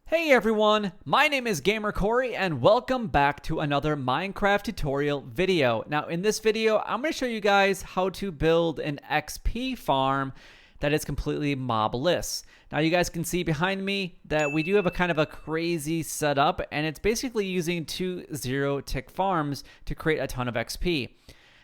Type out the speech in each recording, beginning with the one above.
Hey everyone, my name is Gamer Corey and welcome back to another Minecraft tutorial video. Now in this video, I'm going to show you guys how to build an XP farm that is completely mobless. Now you guys can see behind me that we do have a kind of a crazy setup, and it's basically using two zero-tick farms to create a ton of XP.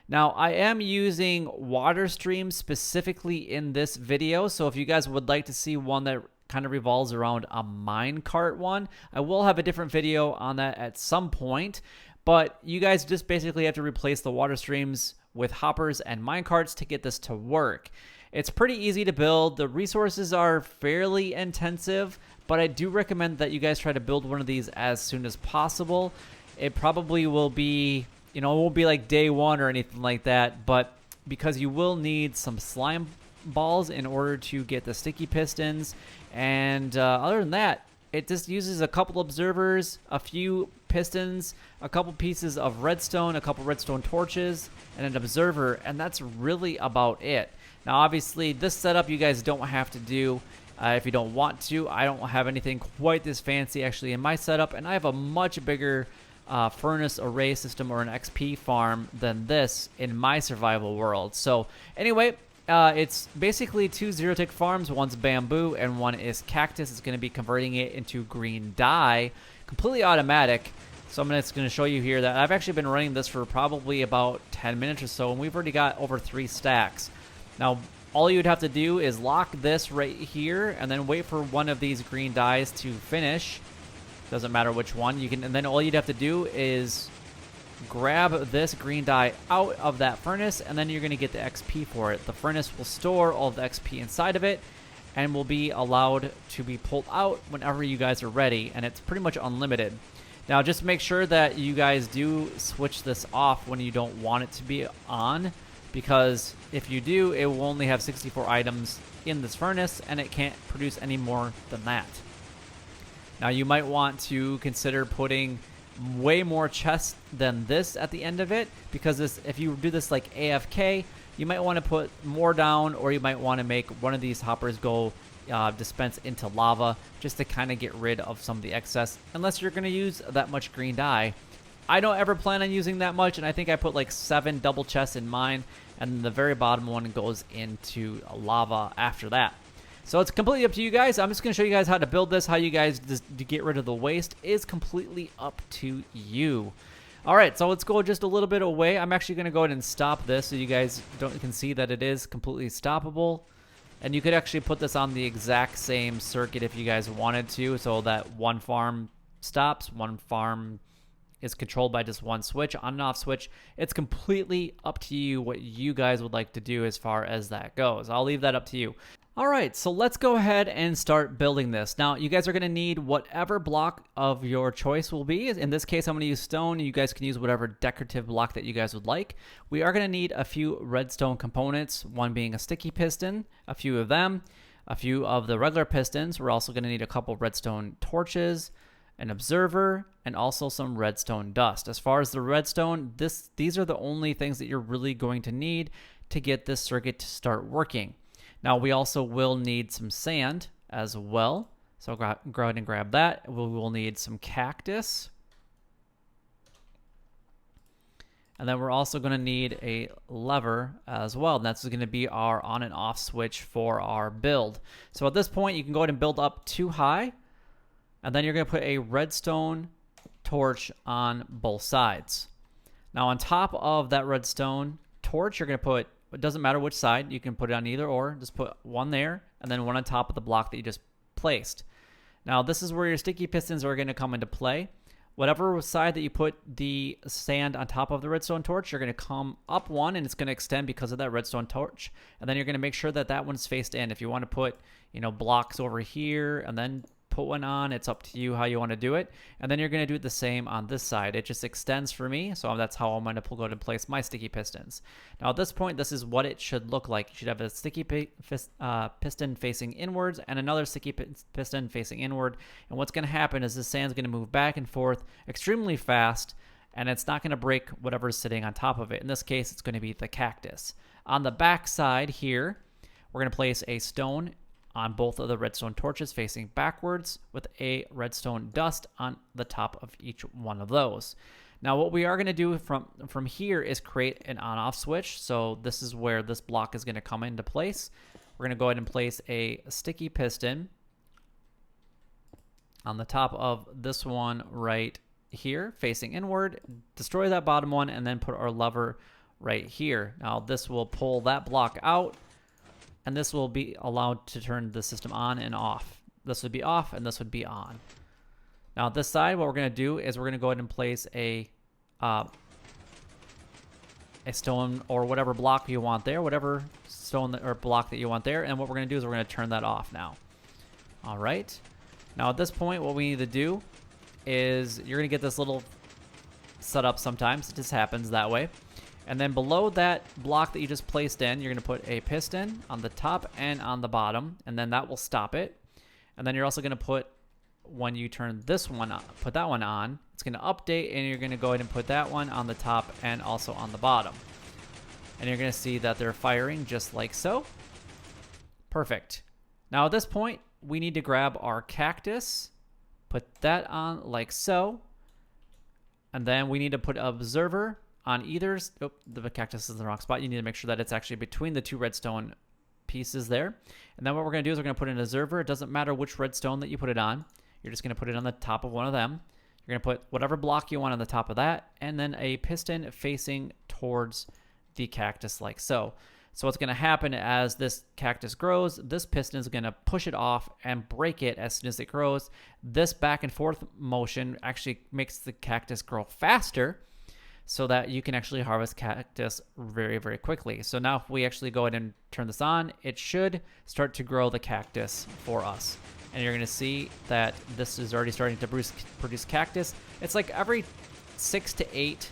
Now, I am using water streams specifically in this video, so if you guys would like to see one that kind of revolves around a minecart one, I will have a different video on that at some point, but you guys just basically have to replace the water streams with hoppers and minecarts to get this to work. It's pretty easy to build. The resources are fairly intensive, but I do recommend that you guys try to build one of these as soon as possible. It probably will be, it won't be like day one or anything like that, but because you will need some slime balls in order to get the sticky pistons, and other than that, it just uses a couple observers, a few pistons, a couple pieces of redstone, a couple redstone torches, and an observer, and that's really about it. Now obviously this setup you guys don't have to do if you don't want to. I don't have anything quite this fancy actually in my setup, and I have a much bigger furnace array system or an XP farm than this in my survival world. So anyway, it's basically two zero-tick farms. One's bamboo and one is cactus. It's going to be converting it into green dye, completely automatic. So I'm just going to show you here that I've actually been running this for probably about 10 minutes or so, and we've already got over 3 stacks. Now, all you'd have to do is lock this right here and then wait for one of these green dyes to finish. Doesn't matter which one. And then all you'd have to do is grab this green dye out of that furnace, and then you're going to get the XP for it. The furnace will store all the XP inside of it and will be allowed to be pulled out whenever you guys are ready, and it's pretty much unlimited. Now just make sure that you guys do switch this off when you don't want it to be on, because if you do, it will only have 64 items in this furnace and it can't produce any more than that. Now you might want to consider putting way more chests than this at the end of it, because if you do this like AFK, you might want to put more down, or you might want to make one of these hoppers go dispense into lava just to kind of get rid of some of the excess, unless you're going to use that much green dye. I don't ever plan on using that much, and I think I put like 7 double chests in mine, and the very bottom one goes into lava after that. So it's completely up to you guys. I'm just going to show you guys how to build this. How you guys just get rid of the waste is completely up to you. All right, so let's go just a little bit away. I'm actually going to go ahead and stop this so you guys can see that it is completely stoppable. And you could actually put this on the exact same circuit if you guys wanted to, so that one farm stops, one farm is controlled by just one switch, on and off switch. It's completely up to you what you guys would like to do as far as that goes. I'll leave that up to you. All right, so let's go ahead and start building this. Now, you guys are going to need whatever block of your choice will be. In this case, I'm going to use stone. You guys can use whatever decorative block that you guys would like. We are going to need a few redstone components, one being a sticky piston, a few of them, a few of the regular pistons. We're also going to need a couple redstone torches, an observer, and also some redstone dust. As far as the redstone, these are the only things that you're really going to need to get this circuit to start working. Now, we also will need some sand as well. So go ahead and grab that. We will need some cactus. And then we're also going to need a lever as well. And that's going to be our on and off switch for our build. So at this point, you can go ahead and build up 2 high. And then you're going to put a redstone torch on both sides. Now, on top of that redstone torch, you're going to put, it doesn't matter which side, you can put it on either or. Just put one there and then one on top of the block that you just placed. Now, this is where your sticky pistons are going to come into play. Whatever side that you put the sand on top of the redstone torch, you're going to come up one, and it's going to extend because of that redstone torch. And then you're going to make sure that that one's faced in. If you want to put, blocks over here and then put one on, it's up to you how you want to do it. And then you're going to do it the same on this side. It just extends for me, so that's how I'm going to go ahead and place my sticky pistons. Now at this point, this is what it should look like. You should have a sticky piston facing inwards and another sticky piston facing inward, and what's going to happen is the sand's going to move back and forth extremely fast, and it's not going to break whatever's sitting on top of it. In this case, it's going to be the cactus. On the back side here, we're going to place a stone on both of the redstone torches facing backwards with a redstone dust on the top of each one of those. Now what we are going to do from here is create an on-off switch. So this is where this block is going to come into place. We're going to go ahead and place a sticky piston on the top of this one right here facing inward, destroy that bottom one, and then put our lever right here. Now this will pull that block out, and this will be allowed to turn the system on and off. This would be off and this would be on. Now this side, what we're going to do is we're going to go ahead and place a stone or whatever block you want there, whatever stone or block that you want there, and what we're going to do is we're going to turn that off now. All right. Now at this point, what we need to do is you're going to get this little setup sometimes. It just happens that way. And then below that block that you just placed in, you're going to put a piston on the top and on the bottom, and then that will stop it. And then you're also going to put, when you turn this one on, put that one on, it's going to update, and you're going to go ahead and put that one on the top and also on the bottom. And you're going to see that they're firing just like so. Perfect. Now at this point, we need to grab our cactus, put that on like so, and then we need to put observer on either. Oh, the cactus is in the wrong spot. You need to make sure that it's actually between the two redstone pieces there. And then what we're going to do is we're going to put an observer. It doesn't matter which redstone that you put it on. You're just going to put it on the top of one of them. You're going to put whatever block you want on the top of that, and then a piston facing towards the cactus like so. So what's going to happen as this cactus grows, this piston is going to push it off and break it as soon as it grows. This back and forth motion actually makes the cactus grow faster so that you can actually harvest cactus very, very quickly. So now if we actually go ahead and turn this on, it should start to grow the cactus for us. And you're going to see that this is already starting to produce cactus. It's like every 6 to 8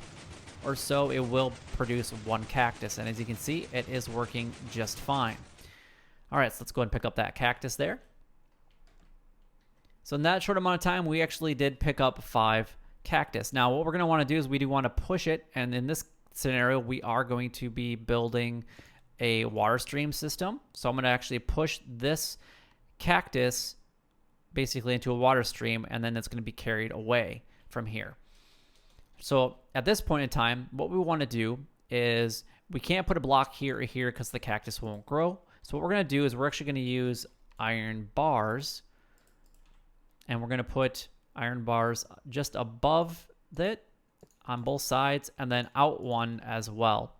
or so, it will produce one cactus. And as you can see, it is working just fine. All right, so let's go ahead and pick up that cactus there. So in that short amount of time, we actually did pick up 5 cactus. Now, what we're going to want to do is we do want to push it. And in this scenario, we are going to be building a water stream system. So I'm going to actually push this cactus basically into a water stream, and then it's going to be carried away from here. So at this point in time, what we want to do is we can't put a block here or here because the cactus won't grow. So what we're going to do is we're actually going to use iron bars, and we're going to put iron bars just above it on both sides, and then out one as well.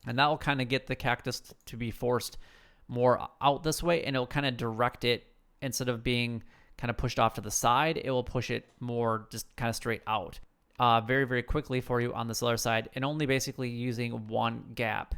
And that will kind of get the cactus to be forced more out this way, and it'll kind of direct it instead of being kind of pushed off to the side. It will push it more just kind of straight out. Very, very quickly for you on this other side, and only basically using one gap.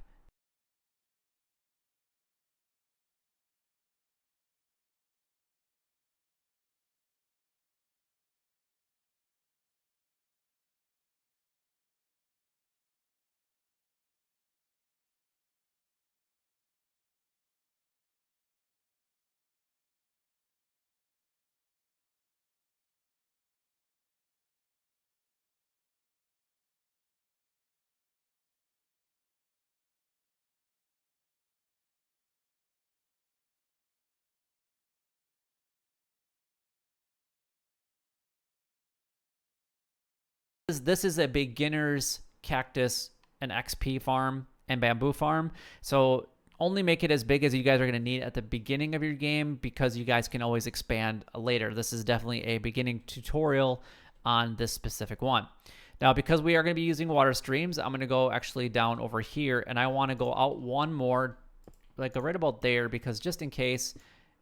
This is a beginner's cactus and XP farm and bamboo farm. So only make it as big as you guys are going to need at the beginning of your game, because you guys can always expand later. This is definitely a beginning tutorial on this specific one. Now, because we are going to be using water streams, I'm going to go actually down over here, and I want to go out one more, like right about there, because just in case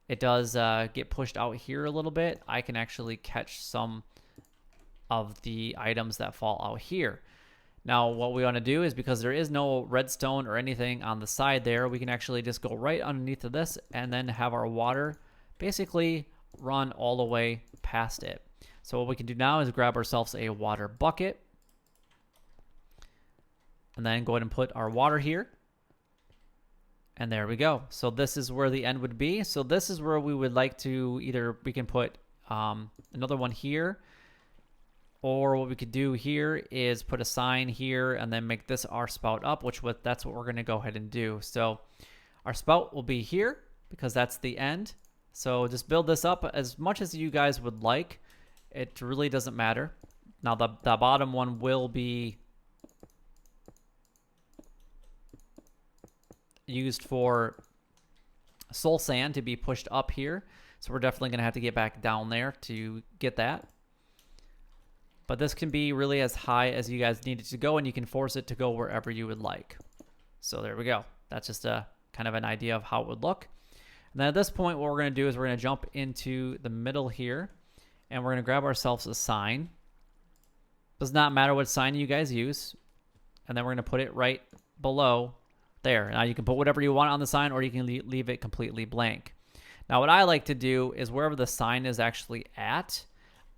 it does get pushed out here a little bit, I can actually catch some of the items that fall out here. Now, what we want to do is, because there is no redstone or anything on the side there, we can actually just go right underneath of this and then have our water basically run all the way past it. So what we can do now is grab ourselves a water bucket and then go ahead and put our water here. And there we go. So this is where the end would be. So this is where we would like to either, we can put another one here, or what we could do here is put a sign here and then make this our spout up, that's what we're going to go ahead and do. So our spout will be here because that's the end. So just build this up as much as you guys would like. It really doesn't matter. Now the bottom one will be used for soul sand to be pushed up here. So we're definitely going to have to get back down there to get that. But this can be really as high as you guys need it to go, and you can force it to go wherever you would like. So there we go. That's just a kind of an idea of how it would look. And then at this point, what we're going to do is we're going to jump into the middle here, and we're going to grab ourselves a sign. Does not matter what sign you guys use. And then we're going to put it right below there. Now you can put whatever you want on the sign, or you can leave it completely blank. Now what I like to do is wherever the sign is actually at,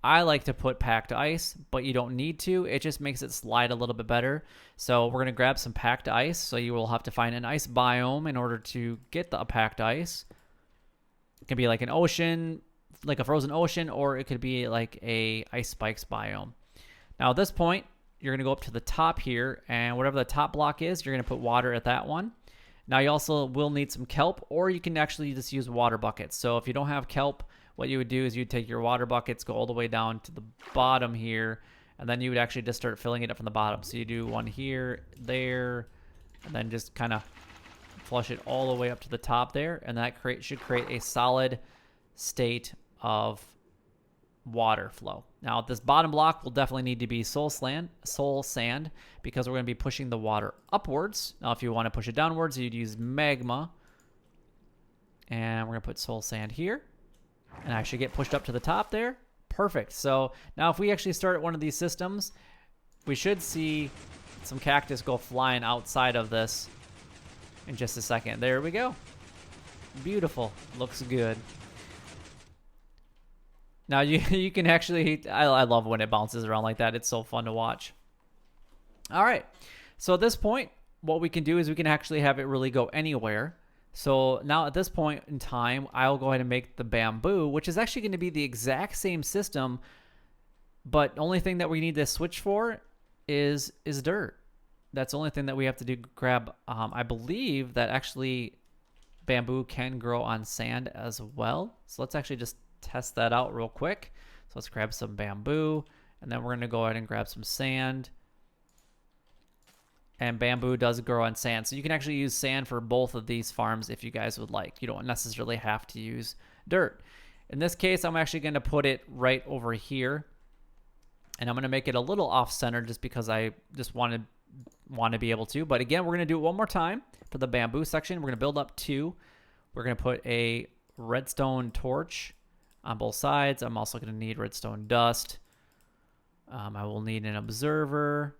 I like to put packed ice, but you don't need to. It just makes it slide a little bit better. So we're going to grab some packed ice. So you will have to find an ice biome in order to get the packed ice. It can be like an ocean, like a frozen ocean, or it could be like a ice spikes biome. Now at this point, you're going to go up to the top here, and whatever the top block is, you're going to put water at that one. Now you also will need some kelp, or you can actually just use water buckets. So if you don't have kelp, what you would do is you'd take your water buckets, go all the way down to the bottom here, and then you would actually just start filling it up from the bottom. So you do one here, there, and then just kind of flush it all the way up to the top there, and that should create a solid state of water flow. Now this bottom block will definitely need to be soul sand, because we're going to be pushing the water upwards. Now if you want to push it downwards, you'd use magma, and we're going to put soul sand here. And actually get pushed up to the top there. Perfect. So now if we actually start one of these systems, we should see some cactus go flying outside of this in just a second. There we go. Beautiful. Looks good. Now you can actually, I love when it bounces around like that. It's so fun to watch. All right. So at this point, what we can do is we can actually have it really go anywhere. So now at this point in time, I'll go ahead and make the bamboo, which is actually going to be the exact same system, but the only thing that we need to switch for is dirt. That's the only thing that we have to do. Grab, I believe that actually bamboo can grow on sand as well. So let's actually just test that out real quick. So let's grab some bamboo, and then we're going to go ahead and grab some sand. And bamboo does grow on sand. So you can actually use sand for both of these farms if you guys would like. You don't necessarily have to use dirt. In this case, I'm actually going to put it right over here. And I'm going to make it a little off-center just because I just want to be able to. But again, we're going to do it one more time for the bamboo section. We're going to build up 2. We're going to put a redstone torch on both sides. I'm also going to need redstone dust. I will need an observer.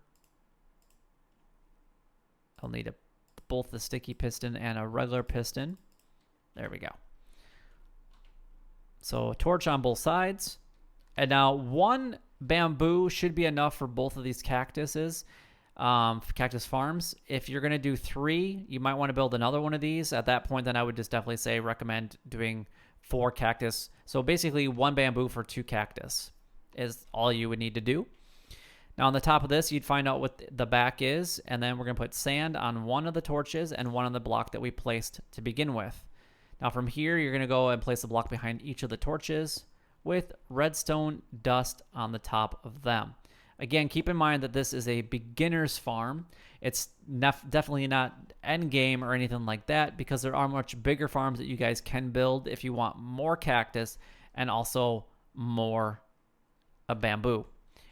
I'll need both the sticky piston and a regular piston. There we go. So torch on both sides. And now 1 bamboo should be enough for both of these cactus farms. If you're going to do 3, you might want to build another one of these. At that point, then I would just definitely recommend doing 4 cactus. So basically 1 bamboo for 2 cactus is all you would need to do. Now on the top of this, you'd find out what the back is, and then we're going to put sand on one of the torches and one on the block that we placed to begin with. Now from here, you're going to go and place a block behind each of the torches with redstone dust on the top of them. Again, keep in mind that this is a beginner's farm. It's definitely not end game or anything like that, because there are much bigger farms that you guys can build if you want more cactus and also more bamboo.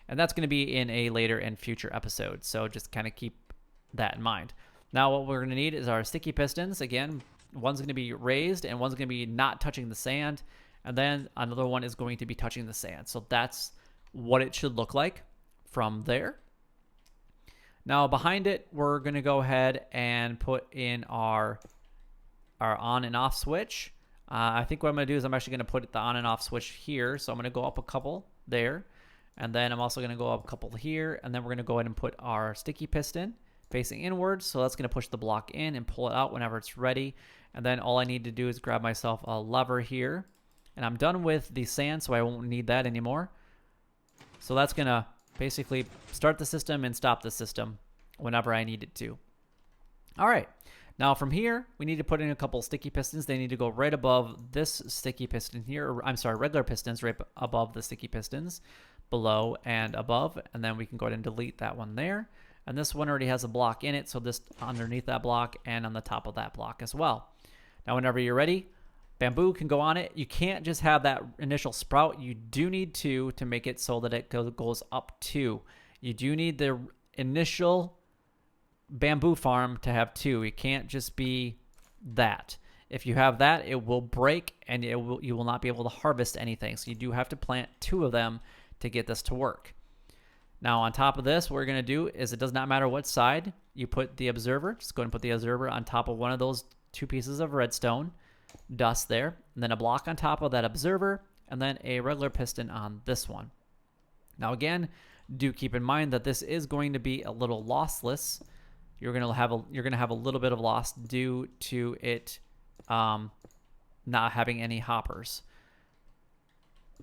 And that's going to be in a later and future episode. So just kind of keep that in mind. Now what we're going to need is our sticky pistons. Again, one's going to be raised and one's going to be not touching the sand. And then another one is going to be touching the sand. So that's what it should look like from there. Now behind it, we're going to go ahead and put in our on and off switch. I think what I'm going to do is I'm actually going to put the on and off switch here. So I'm going to go up a couple there. And then I'm also going to go up a couple here, and then we're going to go ahead and put our sticky piston facing inwards. So that's going to push the block in and pull it out whenever it's ready. And then all I need to do is grab myself a lever here. And I'm done with the sand, so I won't need that anymore. So that's going to basically start the system and stop the system whenever I need it to. All right. Now from here, we need to put in a couple sticky pistons. They need to go right above this sticky piston here. Or, I'm sorry, regular pistons right above the sticky pistons, below and above. And then we can go ahead and delete that one there. And this one already has a block in it, so this underneath that block and on the top of that block as well. Now whenever you're ready, bamboo can go on it. You can't just have that initial sprout. You do need two to make it so that it goes up two. You do need the initial bamboo farm to have two. It can't just be that. If you have that, it will break and you will not be able to harvest anything. So you do have to plant two of them to get this to work. Now on top of this, what we're going to do is, it does not matter what side you put the observer. Just go ahead and put the observer on top of one of those two pieces of redstone dust there, and then a block on top of that observer, and then a regular piston on this one. Now again, do keep in mind that this is going to be a little lossless. You're gonna have a little bit of loss due to it not having any hoppers.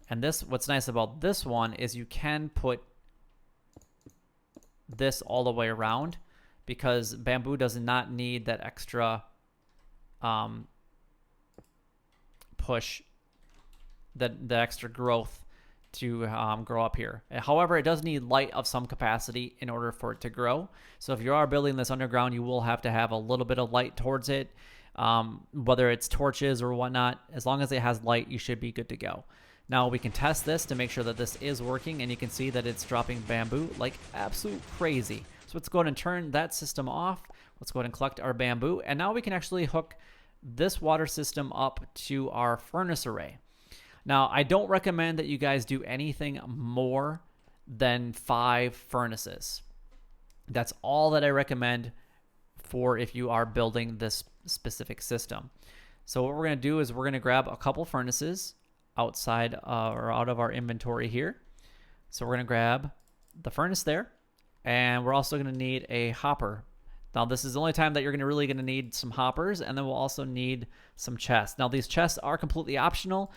And this, what's nice about this one is you can put this all the way around, because bamboo does not need that extra push, the extra growth to grow up here. However, it does need light of some capacity in order for it to grow. So if you are building this underground, you will have to have a little bit of light towards it, whether it's torches or whatnot. As long as it has light, you should be good to go. Now we can test this to make sure that this is working, and you can see that it's dropping bamboo like absolute crazy. So let's go ahead and turn that system off. Let's go ahead and collect our bamboo, and now we can actually hook this water system up to our furnace array. Now, I don't recommend that you guys do anything more than 5 furnaces. That's all that I recommend for if you are building this specific system. So what we're going to do is we're going to grab a couple furnaces outside or out of our inventory here. So we're going to grab the furnace there, and we're also going to need a hopper. Now this is the only time that you're really going to need some hoppers, and then we'll also need some chests. Now these chests are completely optional.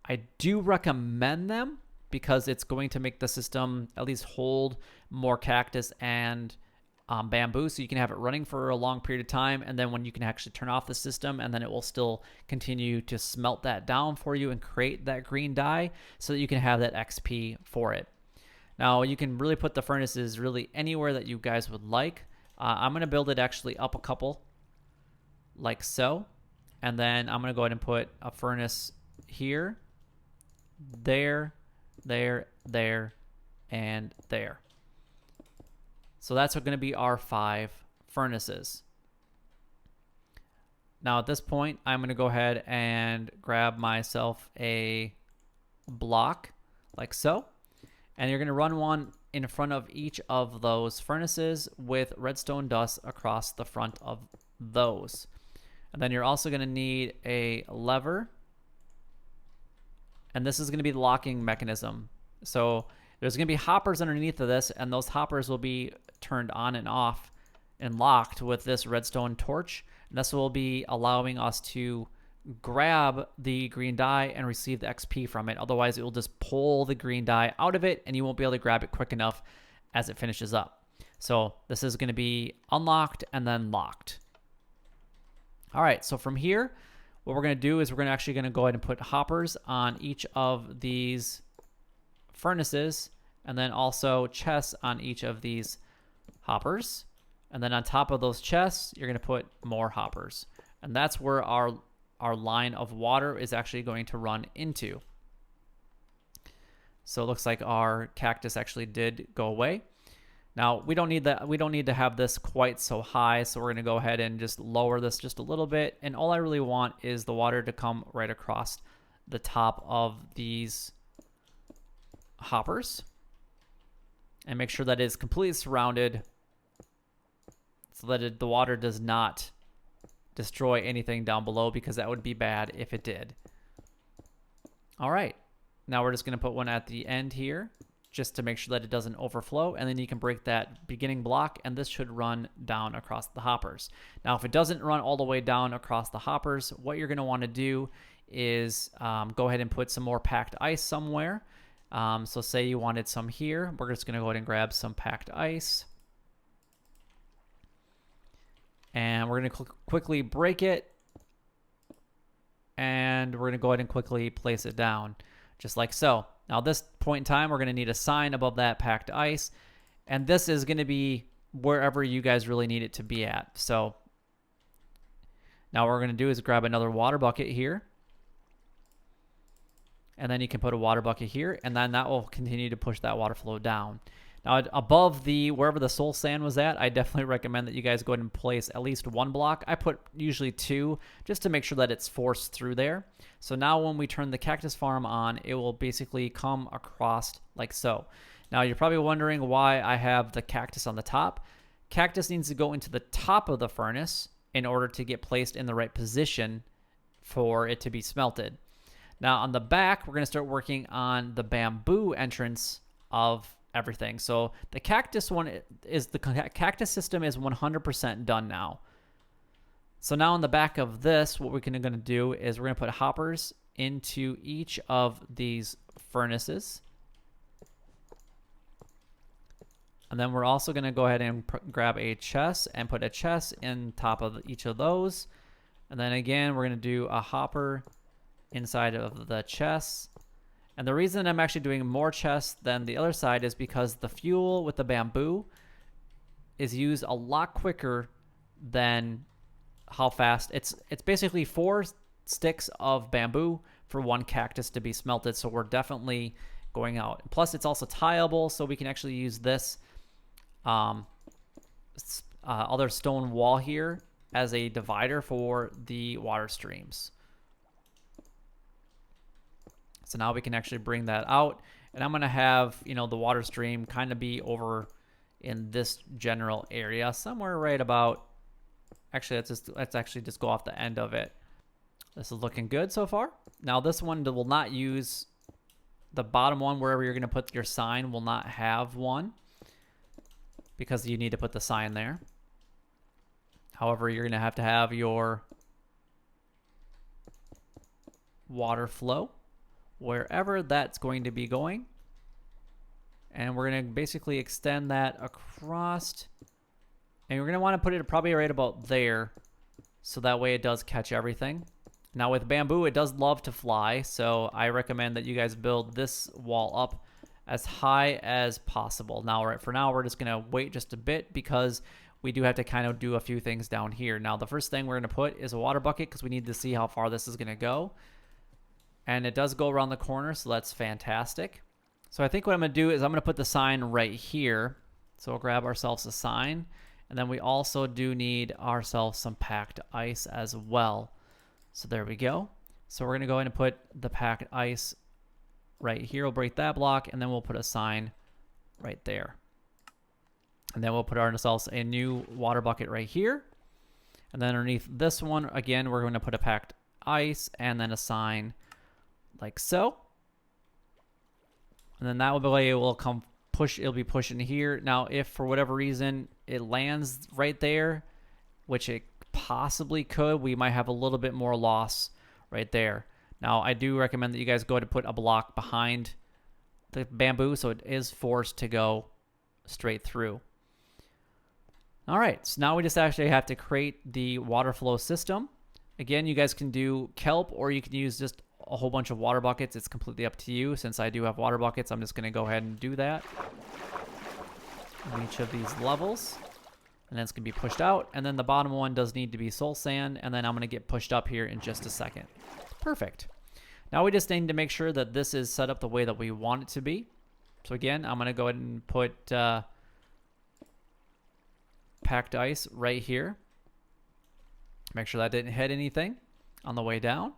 I do recommend them because it's going to make the system at least hold more cactus and bamboo, so you can have it running for a long period of time, and then when you can actually turn off the system, and then it will still continue to smelt that down for you and create that green dye so that you can have that XP for it. Now you can really put the furnaces really anywhere that you guys would like. I'm going to build it actually up a couple like so, and then I'm going to go ahead and put a furnace here, there, and there. So that's going to be our 5 furnaces. Now at this point, I'm going to go ahead and grab myself a block like so, and you're going to run one in front of each of those furnaces with redstone dust across the front of those. And then you're also going to need a lever, and this is going to be the locking mechanism. So there's going to be hoppers underneath of this, and those hoppers will be turned on and off and locked with this redstone torch. And this will be allowing us to grab the green dye and receive the XP from it. Otherwise, it will just pull the green dye out of it, and you won't be able to grab it quick enough as it finishes up. So this is going to be unlocked and then locked. All right, so from here, what we're going to do is we're actually going to go ahead and put hoppers on each of these furnaces, and then also chests on each of these hoppers. And then on top of those chests, you're going to put more hoppers. And that's where our line of water is actually going to run into. So it looks like our cactus actually did go away. Now we don't need that. We don't need to have this quite so high. So we're going to go ahead and just lower this just a little bit. And all I really want is the water to come right across the top of these hoppers, and make sure that it's completely surrounded so that the water does not destroy anything down below, because that would be bad if it did. All right, now we're just going to put one at the end here just to make sure that it doesn't overflow, and then you can break that beginning block, and this should run down across the hoppers. Now if it doesn't run all the way down across the hoppers, what you're going to want to do is go ahead and put some more packed ice somewhere. So say you wanted some here, we're just going to go ahead and grab some packed ice. And we're going to quickly break it. And we're going to go ahead and quickly place it down, just like so. Now, at this point in time, we're going to need a sign above that packed ice. And this is going to be wherever you guys really need it to be at. So now what we're going to do is grab another water bucket here. And then you can put a water bucket here, and then that will continue to push that water flow down. Now, above wherever the soul sand was at, I definitely recommend that you guys go ahead and place at least one block. I put usually two, just to make sure that it's forced through there. So now when we turn the cactus farm on, it will basically come across like so. Now, you're probably wondering why I have the cactus on the top. Cactus needs to go into the top of the furnace in order to get placed in the right position for it to be smelted. Now, on the back, we're going to start working on the bamboo entrance of everything. So the cactus cactus system is 100% done now. So now on the back of this, what we're going to do is we're going to put hoppers into each of these furnaces. And then we're also going to go ahead and grab a chest and put a chest in top of each of those. And then again, we're going to do a hopper inside of the chests. And the reason I'm actually doing more chests than the other side is because the fuel with the bamboo is used a lot quicker than how fast. It's basically 4 sticks of bamboo for 1 cactus to be smelted, so we're definitely going out. Plus, it's also tieable, so we can actually use this other stone wall here as a divider for the water streams. So now we can actually bring that out, and I'm going to have, the water stream kind of be over in this general area, somewhere right about, actually, let's actually just go off the end of it. This is looking good so far. Now this one will not use the bottom one, wherever you're going to put your sign will not have one because you need to put the sign there. However, you're going to have your water flow wherever that's going to be going. And we're going to basically extend that across. And we're going to want to put it probably right about there, so that way it does catch everything. Now with bamboo, it does love to fly, so I recommend that you guys build this wall up as high as possible. Now, for now, we're just going to wait just a bit because we do have to kind of do a few things down here. Now, the first thing we're going to put is a water bucket because we need to see how far this is going to go. And it does go around the corner, so that's fantastic. So I think what I'm going to do is I'm going to put the sign right here. So we'll grab ourselves a sign. And then we also do need ourselves some packed ice as well. So there we go. So we're going to go ahead and put the packed ice right here. We'll break that block, and then we'll put a sign right there. And then we'll put ourselves a new water bucket right here. And then underneath this one, again, we're going to put a packed ice and then a sign like so. And then that way it will come push, it'll be pushing here. Now, if for whatever reason it lands right there, which it possibly could, we might have a little bit more loss right there. Now, I do recommend that you guys go to put a block behind the bamboo so it is forced to go straight through. All right, so now we just actually have to create the water flow system. Again, you guys can do kelp, or you can use just a whole bunch of water buckets. It's completely up to you. Since I do have water buckets, I'm just going to go ahead and do that on each of these levels. And then it's going to be pushed out. And then the bottom one does need to be soul sand. And then I'm going to get pushed up here in just a second. Perfect. Now we just need to make sure that this is set up the way that we want it to be. So again, I'm going to go ahead and put packed ice right here. Make sure that didn't hit anything on the way down.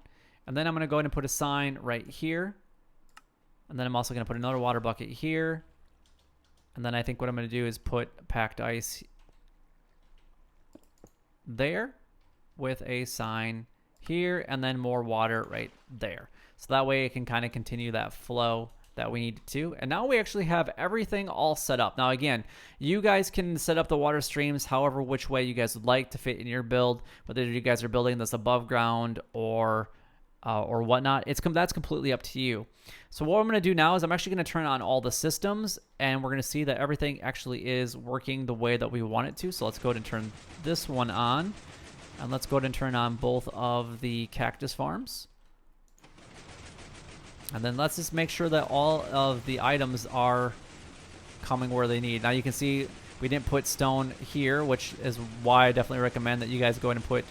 And then I'm going to go ahead and put a sign right here. And then I'm also going to put another water bucket here. And then I think what I'm going to do is put packed ice there with a sign here, and then more water right there. So that way it can kind of continue that flow that we need to. And now we actually have everything all set up. Now again, you guys can set up the water streams however which way you guys would like to fit in your build, whether you guys are building this above ground or or whatnot. That's completely up to you. So what I'm going to do now is I'm actually going to turn on all the systems, and we're going to see that everything actually is working the way that we want it to. So let's go ahead and turn this one on, and let's go ahead and turn on both of the cactus farms. And then let's just make sure that all of the items are coming where they need. Now you can see we didn't put stone here, which is why I definitely recommend that you guys go ahead and put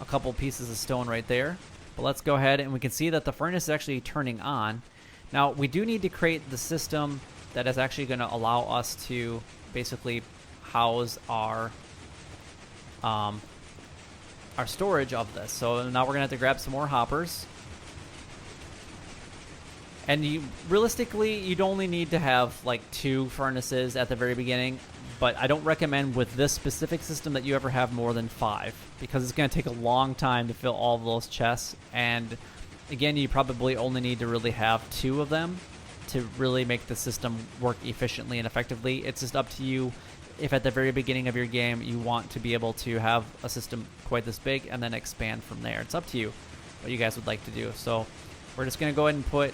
a couple pieces of stone right there. But let's go ahead, and we can see that the furnace is actually turning on. Now, we do need to create the system that is actually going to allow us to basically house our storage of this. So now we're going to have to grab some more hoppers. And realistically, you'd only need to have like 2 furnaces at the very beginning. But I don't recommend with this specific system that you ever have more than 5, because it's going to take a long time to fill all of those chests. And again, you probably only need to really have 2 of them to really make the system work efficiently and effectively. It's just up to you if at the very beginning of your game you want to be able to have a system quite this big and then expand from there. It's up to you what you guys would like to do. So we're just going to go ahead and put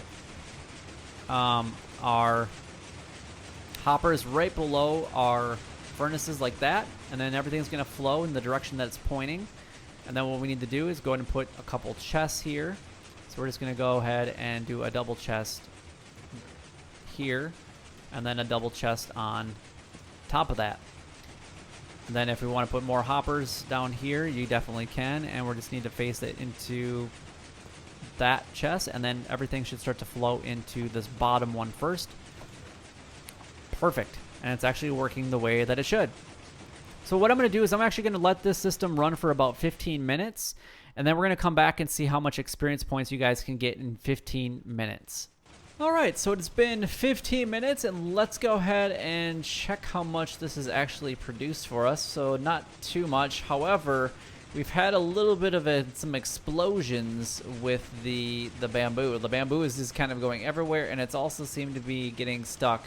our hoppers right below our furnaces like that, and then everything's going to flow in the direction that it's pointing. And then what we need to do is go ahead and put a couple chests here. So we're just going to go ahead and do a double chest here, and then a double chest on top of that. And then if we want to put more hoppers down here, you definitely can, and we just need to face it into that chest, and then everything should start to flow into this bottom one first. Perfect. And it's actually working the way that it should. So what I'm going to do is I'm actually going to let this system run for about 15 minutes, and then we're going to come back and see how much experience points you guys can get in 15 minutes. Alright, so it's been 15 minutes, and let's go ahead and check how much this has actually produced for us. So not too much. However, we've had a little bit of some explosions with the bamboo. The bamboo is just kind of going everywhere, and it's also seemed to be getting stuck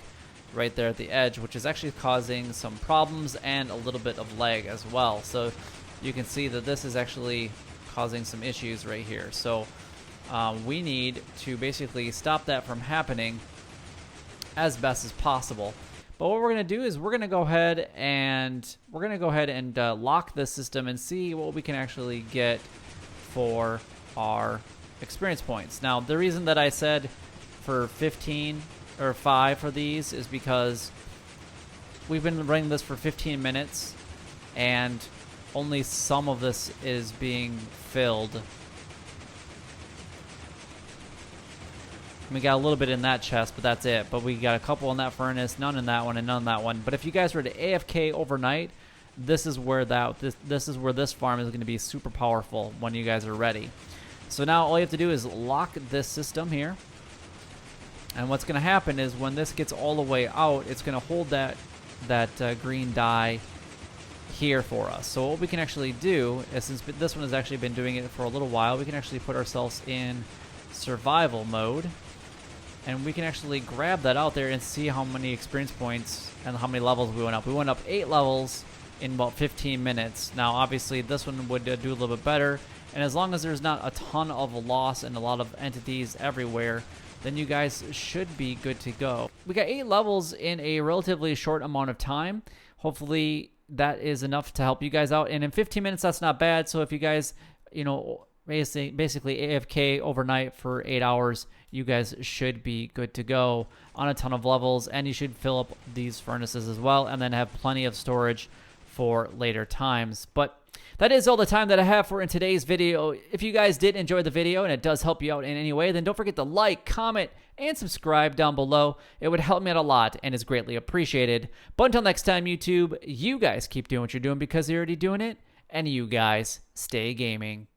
right there at the edge, which is actually causing some problems and a little bit of lag as well. So you can see that this is actually causing some issues right here. So we need to basically stop that from happening as best as possible. But what we're going to do is we're going to go ahead and lock this system and see what we can actually get for our experience points. Now, the reason that I said for 15 or 5 for these is because we've been running this for 15 minutes and only some of this is being filled. We got a little bit in that chest, but that's it. But we got a couple in that furnace, none in that one, and none in that one. But if you guys were to AFK overnight, this is where this farm is going to be super powerful when you guys are ready. So now all you have to do is lock this system here. And what's going to happen is when this gets all the way out, it's going to hold that green dye here for us. So what we can actually do is, since this one has actually been doing it for a little while, we can actually put ourselves in survival mode. And we can actually grab that out there and see how many experience points and how many levels we went up. We went up 8 levels in about 15 minutes. Now, obviously, this one would do a little bit better. And as long as there's not a ton of loss and a lot of entities everywhere, then you guys should be good to go. We got 8 levels in a relatively short amount of time. Hopefully, that is enough to help you guys out. And in 15 minutes, that's not bad. So if you guys, basically AFK overnight for 8 hours, you guys should be good to go on a ton of levels, and you should fill up these furnaces as well, and then have plenty of storage for later times. But that is all the time that I have for in today's video. If you guys did enjoy the video and it does help you out in any way, then don't forget to like, comment, and subscribe down below. It would help me out a lot and is greatly appreciated. But until next time, YouTube, you guys keep doing what you're doing because you're already doing it, and you guys stay gaming.